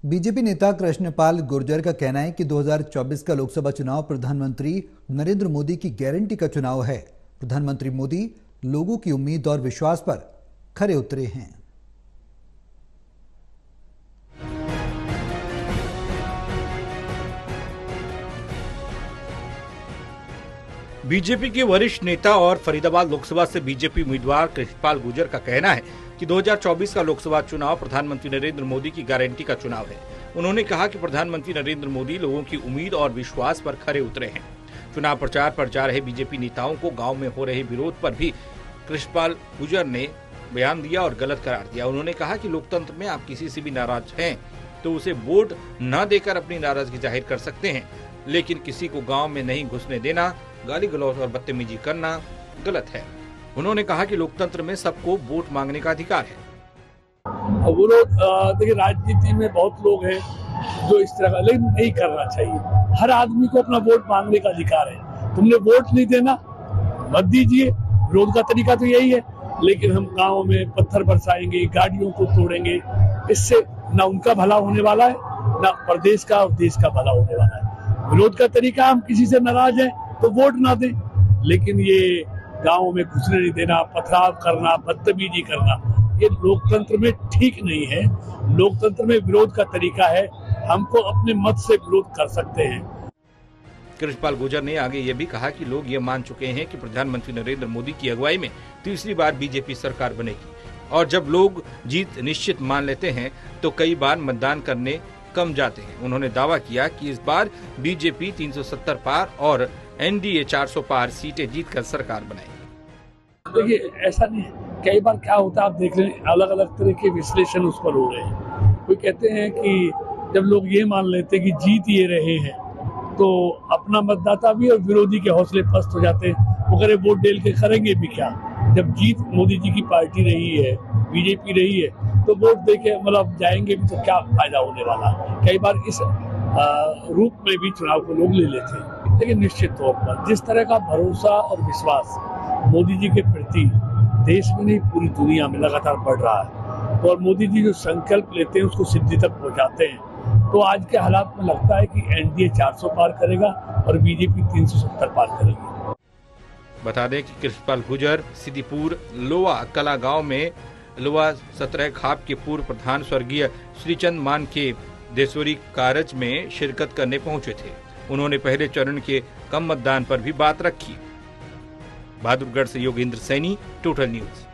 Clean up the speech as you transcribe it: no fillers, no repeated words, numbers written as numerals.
BJP नेता कृष्णपाल गुर्जर का कहना है कि 2024 का लोकसभा चुनाव प्रधानमंत्री नरेंद्र मोदी की गारंटी का चुनाव है। प्रधानमंत्री मोदी लोगों की उम्मीद और विश्वास पर खरे उतरे हैं। बीजेपी के वरिष्ठ नेता और फरीदाबाद लोकसभा से बीजेपी उम्मीदवार कृष्णपाल गुर्जर का कहना है कि 2024 का लोकसभा चुनाव प्रधानमंत्री नरेंद्र मोदी की गारंटी का चुनाव है। उन्होंने कहा कि प्रधानमंत्री नरेंद्र मोदी लोगों की उम्मीद और विश्वास पर खरे उतरे हैं। चुनाव प्रचार पर जा रहे बीजेपी नेताओं को गांव में हो रहे विरोध पर भी कृष्णपाल गुर्जर ने बयान दिया और गलत करार दिया। उन्होंने कहा कि लोकतंत्र में आप किसी से भी नाराज हैं तो उसे वोट न देकर अपनी नाराजगी जाहिर कर सकते हैं, लेकिन किसी को गाँव में नहीं घुसने देना, गाली गलौज और बदतमीजी करना गलत है। उन्होंने कहा कि लोकतंत्र में सबको वोट मांगने का अधिकार है। वो लोग देखिए, राजनीति में बहुत लोग हैं जो इस तरह का, लेकिन नहीं करना चाहिए। हर आदमी को अपना वोट मांगने का अधिकार है। तुमने वोट नहीं देना, मत दीजिए। विरोध का तरीका तो यही है, लेकिन हम गाँव में पत्थर बरसाएंगे, गाड़ियों को तोड़ेंगे, इससे न उनका भला होने वाला है, न प्रदेश का और देश का भला होने वाला है। विरोध का तरीका, हम किसी से नाराज हैं तो वोट ना दें, लेकिन ये गाँव में घुसने नहीं देना, पथराव करना, बदतमीजी करना, ये लोकतंत्र में ठीक नहीं है। लोकतंत्र में विरोध का तरीका है, हमको अपने मत से विरोध कर सकते हैं। कृष्णपाल गुर्जर ने आगे ये भी कहा कि लोग ये मान चुके हैं कि प्रधानमंत्री नरेंद्र मोदी की अगुवाई में तीसरी बार बीजेपी सरकार बनेगी, और जब लोग जीत निश्चित मान लेते हैं तो कई बार मतदान करने कम जाते हैं। उन्होंने दावा किया कि इस बार बीजेपी 370 पार और एनडीए 400 पार सीटें जीतकर सरकार बनाएगी। देखिए, ऐसा नहीं है। कई बार क्या होता है, आप देख लें, अलग अलग तरह के विश्लेषण उस पर हो रहे हैं। कोई कहते हैं कि जब लोग ये मान लेते हैं कि जीत ये रहे हैं तो अपना मतदाता भी और विरोधी के हौसले पस्त हो जाते हैं। वो कह रहे वोट डेल के करेंगे भी क्या, जब जीत मोदी जी की पार्टी रही है, बीजेपी रही है, तो वोट दे के मतलब जाएंगे भी तो क्या फायदा होने वाला। कई बार इस रूप में भी चुनाव को लोग ले लेते हैं। लेकिन निश्चित तौर पर जिस तरह का भरोसा और विश्वास मोदी जी के प्रति देश में नहीं पूरी दुनिया में लगातार बढ़ रहा है, तो और मोदी जी जो संकल्प लेते हैं उसको सिद्धि तक पहुंचाते हैं, तो आज के हालात में लगता है कि एनडीए 400 पार करेगा और बीजेपी 370 पार करेगी। बता दें कि कृष्णपाल गुर्जर सिद्धिपुर लोवा कला गांव में लोवा 17 खाप के पूर्व प्रधान स्वर्गीय श्रीचंद मान के देशोरी कारज में शिरकत करने पहुंचे थे। उन्होंने पहले चरण के कम मतदान पर भी बात रखी। बहादुरगढ़ से योगेंद्र सैनी, टोटल न्यूज।